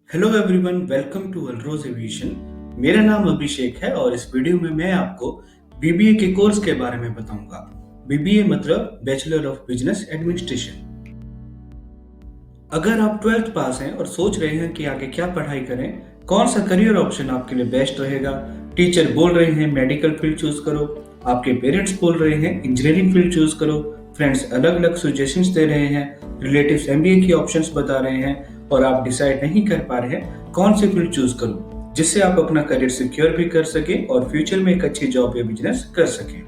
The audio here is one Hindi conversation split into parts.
Hello everyone, welcome to Alroz Aviation. मेरा नाम अभिषेक है और इस वीडियो में मैं आपको बीबीए के कोर्स के बारे में बताऊंगा। बीबीए मतलब बैचलर ऑफ बिजनेस एडमिनिस्ट्रेशन। अगर आप 12th पास हैं और सोच रहे हैं कि आगे क्या पढ़ाई करें, कौन सा करियर ऑप्शन आपके लिए बेस्ट रहेगा, टीचर बोल रहे हैं मेडिकल फील्ड चूज करो, आपके पेरेंट्स बोल रहे हैं इंजीनियरिंग फील्ड चूज करो, फ्रेंड्स अलग अलग सजेशंस दे रहे हैं, रिलेटिव्स एमबीए की ऑप्शंस बता रहे हैं और आप डिसाइड नहीं कर पा रहे हैं कौन सी फील्ड चूज करूं जिससे आप अपना करियर सिक्योर भी कर सके और फ्यूचर में एक अच्छी जॉब या बिजनेस कर सकें।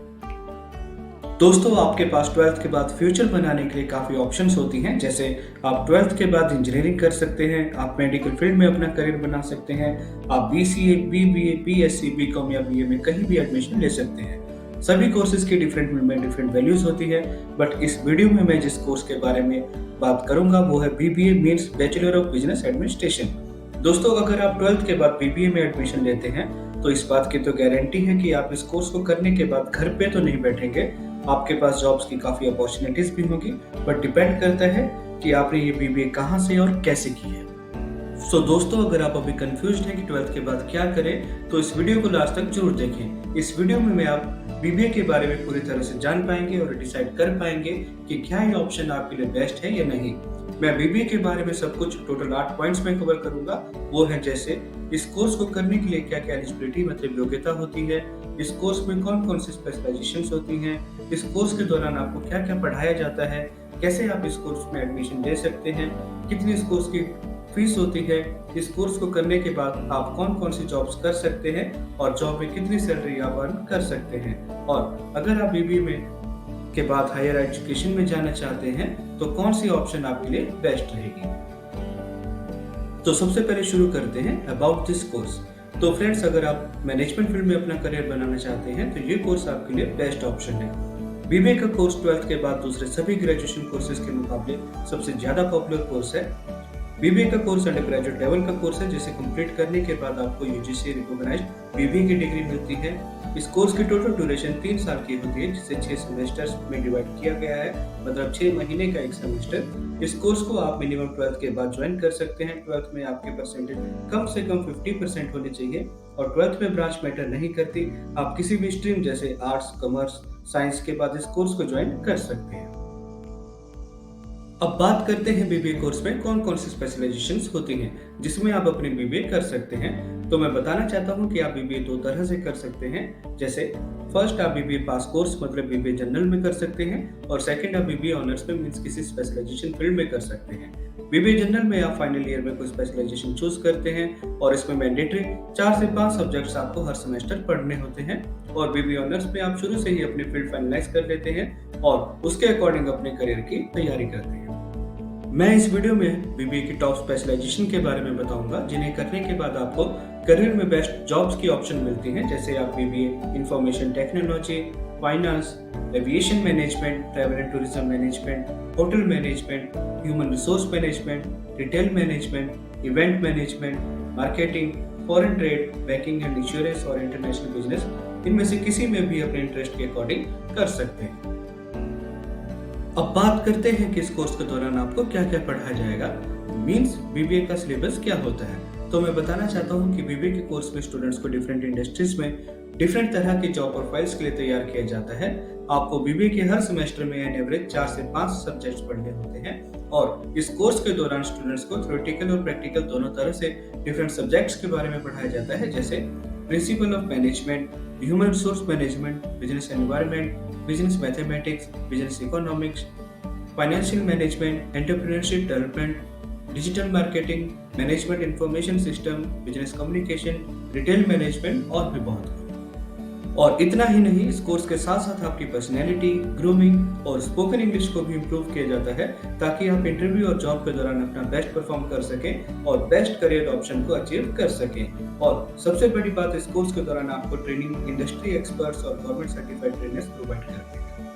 दोस्तों, आपके पास 12th के बाद फ्यूचर बनाने के लिए काफ़ी ऑप्शंस होती हैं। जैसे आप 12th के बाद इंजीनियरिंग कर सकते हैं, आप मेडिकल फील्ड में अपना करियर बना सकते हैं, आप बीसीए, बीबीए, बीएससी, बीकॉम या बीए में कहीं भी एडमिशन ले सकते हैं। सभी कोर्सेज की डिफरेंट में डिफरेंट वैल्यूज होती है, बट इस वीडियो में मैं जिस कोर्स के बारे में बात करूंगा वो है BBA means bachelor of business administration. दोस्तों, अगर आप 12th के बाद बीबीए में एडमिशन लेते हैं तो इस बात की तो गारंटी है कि आप इस कोर्स को करने के बाद घर पे तो नहीं बैठेंगे, आपके पास जॉब्स की काफी अपॉर्चुनिटीज भी होगी, बट डिपेंड करता है कि आपने ये बीबीए कहाँ से और कैसे की है। दोस्तों, अगर आप अभी कंफ्यूज्ड हैं कि 12th के बाद क्या करें तो इस वीडियो को लास्ट तक जरूर देखें। इस वीडियो में आप बीबीए के बारे में पूरी तरह से जान पाएंगे और डिसाइड कर पाएंगे कि क्या ये ऑप्शन आपके लिए बेस्ट है या नहीं। मैं बीबीए के बारे में सब कुछ टोटल 8 पॉइंट्स में कवर करूंगा। वो है जैसे इस कोर्स को करने के लिए क्या क्या एलिजिबिलिटी मतलब योग्यता होती है, इस कोर्स में कौन कौन सी स्पेशलाइजेशंस होती हैं, इस कोर्स के दौरान आपको क्या क्या पढ़ाया जाता है, कैसे आप इस कोर्स में एडमिशन ले सकते हैं, कितनी इस कोर्स की फीस होती है, इस कोर्स को करने के बाद आप कौन कौन सी जॉब्स कर सकते हैं और जॉब में कितनी सैलरी आप अर्न कर सकते हैं, और अगर आप बीबीए में के बाद हायर एजुकेशन में जाना चाहते हैं तो कौन सी ऑप्शन आपके लिए बेस्ट रहेगी। तो सबसे पहले शुरू करते हैं अबाउट दिस कोर्स। तो फ्रेंड्स, अगर आप मैनेजमेंट फील्ड में अपना करियर बनाना चाहते हैं तो ये कोर्स आपके लिए बेस्ट ऑप्शन है। बीबीए का कोर्स 12th के बाद दूसरे सभी ग्रेजुएशन कोर्सेज के मुकाबले सबसे ज्यादा पॉपुलर कोर्स है। बीबीए का कोर्स अंडर ग्रेजुएट लेवल का कोर्स है जिसे कंप्लीट करने के बाद आपको यूजीसी रिकॉग्नाइज्ड बीबीए की डिग्री मिलती है। इस कोर्स की टोटल ड्यूरेशन 3 साल की होती है जिसे 6 सेमेस्टर्स में डिवाइड किया गया है, मतलब 6 महीने का एक सेमेस्टर। इस कोर्स को आप मिनिमम 12th के बाद ज्वाइन कर सकते हैं। 12th में आपके परसेंटेज कम से कम 50% होनी चाहिए और 12th में ब्रांच मैटर नहीं करती। आप किसी भी स्ट्रीम जैसे आर्ट्स, कॉमर्स, साइंस के बाद इस कोर्स को ज्वाइन कर सकते हैं। अब बात करते हैं बीबीए कोर्स में कौन कौन सी स्पेशलाइजेशंस होती हैं जिसमें आप अपनी बीबीए कर सकते हैं। तो मैं बताना चाहता हूं कि आप बीबीए 2 तरह से कर सकते हैं। जैसे फर्स्ट, आप बीबीए पास कोर्स मतलब बीबीए जनरल में कर सकते हैं, और सेकंड, आप बीबीए ऑनर्स में मींस किसी स्पेशलाइजेशन फील्ड में कर सकते हैं। बीबीए जनरल में आप फाइनल ईयर में कोई स्पेशलाइजेशन चूज करते हैं और इसमें मैंडेटरी 4 से 5 सब्जेक्ट्स आपको हर सेमेस्टर पढ़ने होते हैं, और बीबीए ऑनर्स में आप शुरू से ही अपनी फील्ड फाइनलाइज कर लेते हैं और उसके अकॉर्डिंग अपने करियर की तैयारी करते हैं। मैं इस वीडियो में बीबीए की टॉप स्पेशलाइजेशन के बारे में बताऊंगा जिन्हें करने के बाद आपको करियर में बेस्ट जॉब्स की ऑप्शन मिलती हैं। जैसे आप BBA information technology, finance, aviation management, travel and tourism management, hotel management, human resource management, retail management, event management, marketing, foreign trade, banking and insurance और इंटरनेशनल बिजनेस, इनमें से किसी में भी अपने इंटरेस्ट के अकॉर्डिंग कर सकते हैं। अब बात करते हैं कि इस कोर्स के दौरान आपको क्या क्या पढ़ाया जाएगा, मींस बीबीए का सिलेबस क्या होता है। तो मैं बताना चाहता हूं कि बीबीए के कोर्स में स्टूडेंट्स को डिफरेंट इंडस्ट्रीज में डिफरेंट तरह की जॉब प्रोफाइल्स के लिए तैयार किया जाता है। आपको बीबीए के हर सेमेस्टर में एन एवरेज 4 से 5 सब्जेक्ट्स पढ़ने होते हैं और इस कोर्स के दौरान स्टूडेंट्स को थ्योरेटिकल और प्रैक्टिकल दोनों तरह से डिफरेंट सब्जेक्ट्स के बारे में पढ़ाया जाता है। जैसे principle of management, human resource management, business environment, business mathematics, business economics, financial management, entrepreneurship development, digital marketing, management information system, business communication, retail management और भी बहुत कुछ। और इतना ही नहीं, इस कोर्स के साथ साथ आपकी पर्सनैलिटी, ग्रूमिंग और स्पोकन इंग्लिश को भी इम्प्रूव किया जाता है ताकि आप इंटरव्यू और जॉब के दौरान अपना बेस्ट परफॉर्म कर सकें और बेस्ट करियर ऑप्शन को अचीव कर सकें। और सबसे बड़ी बात, इस कोर्स के दौरान आपको ट्रेनिंग इंडस्ट्री एक्सपर्ट्स और गवर्नमेंट सर्टिफाइड ट्रेनर्स प्रोवाइड करते हैं।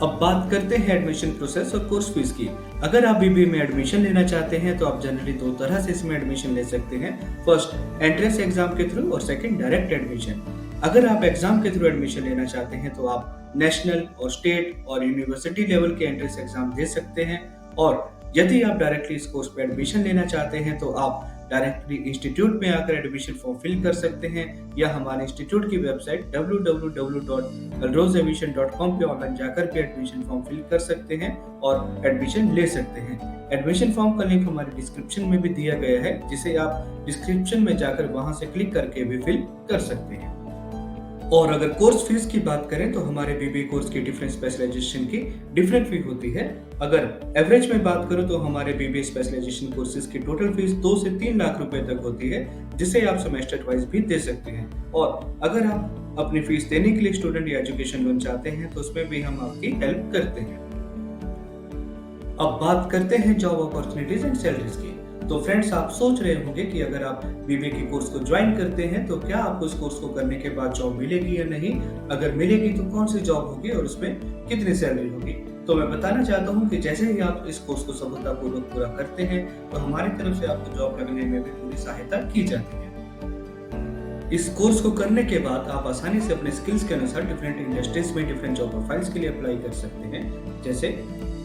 अब बात करते हैं एडमिशन प्रोसेस और कोर्स फीस की। अगर आप बीबीए में एडमिशन लेना चाहते हैं तो आप जनरली 2 तरह से इसमें एडमिशन ले सकते हैं। फर्स्ट, एंट्रेंस एग्जाम के थ्रू और सेकंड, डायरेक्ट एडमिशन। अगर आप एग्जाम के थ्रू एडमिशन लेना चाहते हैं तो आप नेशनल और स्टेट और यूनिवर्सिटी लेवल के एंट्रेंस एग्जाम दे सकते हैं, और यदि आप डायरेक्टली इस कोर्स पर एडमिशन लेना चाहते हैं तो आप डायरेक्टली इंस्टीट्यूट में आकर एडमिशन फॉर्म फिल कर सकते हैं या हमारे इंस्टीट्यूट की वेबसाइट www.alroseaviation.com पे ऑनलाइन जाकर के एडमिशन फॉर्म फिल कर सकते हैं और एडमिशन ले सकते हैं। एडमिशन फॉर्म का लिंक हमारे डिस्क्रिप्शन में भी दिया गया है, जिसे आप डिस्क्रिप्शन में जाकर वहां से क्लिक करके भी फिल कर सकते हैं। और अगर कोर्स फीस की बात करें तो हमारे बीबीए कोर्स की डिफरेंट स्पेशलाइजेशन की डिफरेंट फी होती है। अगर एवरेज में बात करूं तो हमारे बीबीए स्पेशलाइजेशन कोर्सेज की टोटल फीस 2 से 3 लाख रुपए तक होती है, जिसे आप सेमेस्टर वाइज भी दे सकते हैं। और अगर आप अपनी फीस देने के लिए स्टूडेंट या एजुकेशन लोन चाहते हैं तो उसमें भी हम आपकी हेल्प करते हैं। अब बात करते हैं जॉब अपॉर्चुनिटीज एंड सैलरीज की। तो फ्रेंड्स, आप सोच रहे होंगे कि अगर आप बीबीए के कोर्स को ज्वाइन करते हैं तो क्या आपको इस कोर्स को करने के बाद जॉब मिलेगी या नहीं, अगर मिलेगी तो कौन सी जॉब होगी और उसमें कितनी सैलरी होगी। तो मैं बताना चाहता हूं कि जैसे ही आप इस कोर्स को सफलतापूर्वक पूरा करते हैं तो हमारी तरफ से आपको जॉब लगने में भी पूरी सहायता की जाती है। इस कोर्स को करने के बाद आप आसानी से अपने स्किल्स के अनुसार डिफरेंट इंडस्ट्रीज में डिफरेंट जॉब प्रोफाइल्स के लिए अप्लाई कर सकते हैं, जैसे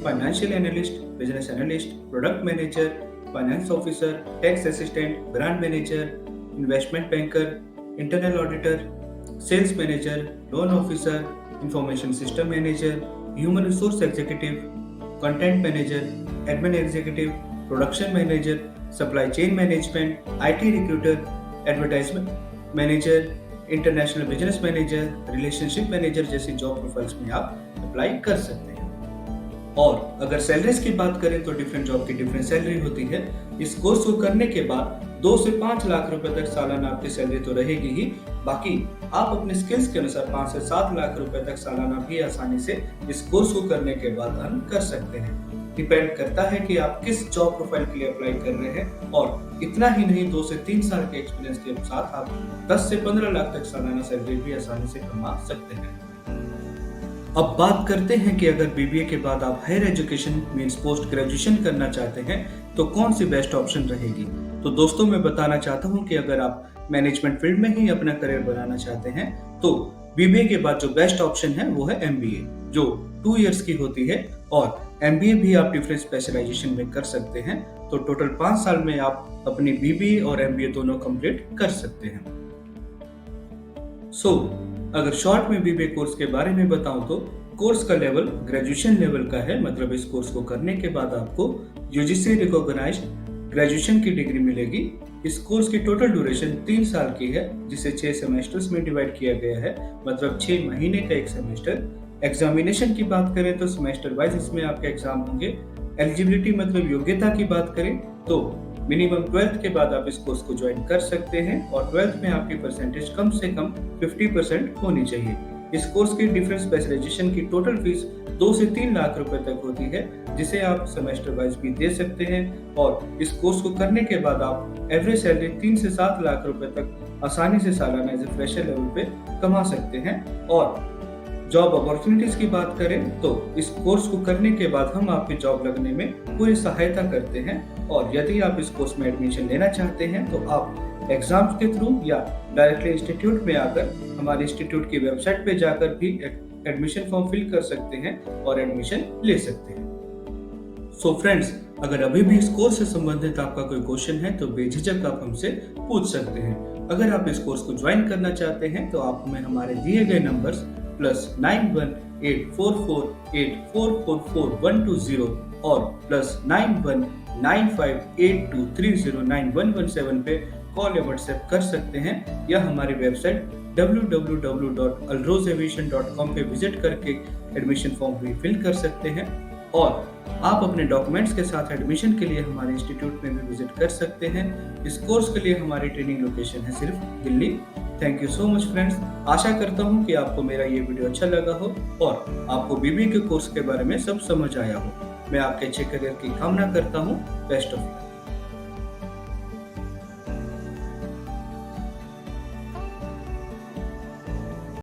financial analyst, business analyst, product manager, finance officer, tax assistant, brand manager, investment banker, internal auditor, sales manager, loan officer, information system manager, human resource executive, content manager, admin executive, production manager, supply chain management, IT recruiter, advertisement manager, international business manager, relationship manager जैसी जॉब प्रोफाइल्स में आप अप्लाई कर सकते हैं। और अगर सैलरीज की बात करें तो डिफरेंट जॉब की डिफरेंट सैलरी होती है। इस कोर्स को करने के बाद 2 से 5 लाख रुपए तक सालाना आपकी सैलरी तो रहेगी ही, बाकी आप अपने स्किल्स के अनुसार 5 से 7 लाख रुपए तक सालाना भी आसानी से इस कोर्स को करने के बाद अर्न कर सकते हैं। डिपेंड करता है कि आप किस जॉब प्रोफाइल के लिए अप्लाई कर रहे हैं। और इतना ही नहीं, 2 से 3 साल के एक्सपीरियंस के साथ आप 10 से 15 लाख तक सालाना सैलरी भी आसानी से कमा सकते हैं। अब बात करते हैं कि अगर बीबीए के बाद आप higher education means post graduation करना चाहते हैं तो कौन सी बेस्ट ऑप्शन रहेगी। तो दोस्तों, मैं बताना चाहता हूं कि अगर आप मैनेजमेंट फील्ड में ही अपना करियर बनाना चाहते हैं तो बीबीए के बाद जो बेस्ट ऑप्शन है वो है एमबीए, जो 2 इयर्स की होती है। और एमबीए भी आप डिफरेंट स्पेशलाइजेशन में कर सकते हैं, तो टोटल 5 साल में आप अपनी बीबीए और एमबीए दोनों कंप्लीट कर सकते हैं। अगर शॉर्ट में बीबीए कोर्स के बारे में बताऊं तो कोर्स का लेवल ग्रेजुएशन लेवल का है, मतलब इस कोर्स को करने के बाद आपको यूजीसी रिकॉग्नाइज्ड ग्रेजुएशन की डिग्री मिलेगी। इस कोर्स की टोटल ड्यूरेशन 3 साल की है, जिसे 6 सेमेस्टर्स में डिवाइड किया गया है, मतलब 6 महीने का एक सेमेस्टर। एग्जामिनेशन की बात करें तो सेमेस्टर वाइज इसमें आपके एग्जाम होंगे। एलिजिबिलिटी मतलब योग्यता की बात करें तो मिनिमम 12th के बाद आप इस कोर्स को ज्वाइन कर सकते हैं और 12th में आपकी परसेंटेज कम से कम 50% होनी चाहिए। इस कोर्स की डिफरेंट स्पेशलाइजेशन की टोटल फीस 2 से 3 लाख रुपए तक होती है, जिसे आप सेमेस्टर वाइज भी दे सकते हैं। और इस कोर्स को करने के बाद आप एवरेज सैलरी 3 से 7 लाख रुपए तक आसानी से सालाना एज ए फ्रेशर लेवल पे कमा सकते हैं। और जॉब अपॉर्चुनिटीज की बात करें तो इस कोर्स को करने के बाद हम आपकी जॉब लगने में पूरी सहायता करते हैं। और यदि आप इस कोर्स में एडमिशन लेना चाहते हैं तो आप एग्जाम्स के थ्रू या डायरेक्टली इंस्टीट्यूट में आकर हमारे इंस्टीट्यूट की वेबसाइट पे जाकर भी एडमिशन फॉर्म फिल कर सकते हैं और एडमिशन ले सकते हैं। सो फ्रेंड्स, अगर अभी भी इस कोर्स से संबंधित आपका कोई क्वेश्चन है तो बेझिझक आप हमसे पूछ सकते हैं। अगर आप इस कोर्स को ज्वाइन करना चाहते हैं तो आप हमें हमारे दिए गए नंबर्स +918448444120 और +919582309117 पे कॉल या व्हाट्सएप कर सकते हैं, या हमारी वेबसाइट www.alroseaviation.com पे विजिट करके एडमिशन फॉर्म भी फिल कर सकते हैं। और आप अपने डॉक्यूमेंट्स के साथ एडमिशन के लिए हमारे इंस्टीट्यूट में भी विजिट कर सकते हैं। इस कोर्स के लिए हमारी ट्रेनिंग लोकेशन है सिर्फ Delhi. Thank you so much friends. आशा करता हूँ कि आपको मेरा ये वीडियो अच्छा लगा हो और आपको बीबीए के कोर्स के बारे में सब समझ आया हो। मैं आपके अच्छे करियर की कामना करता हूँ। Best of luck.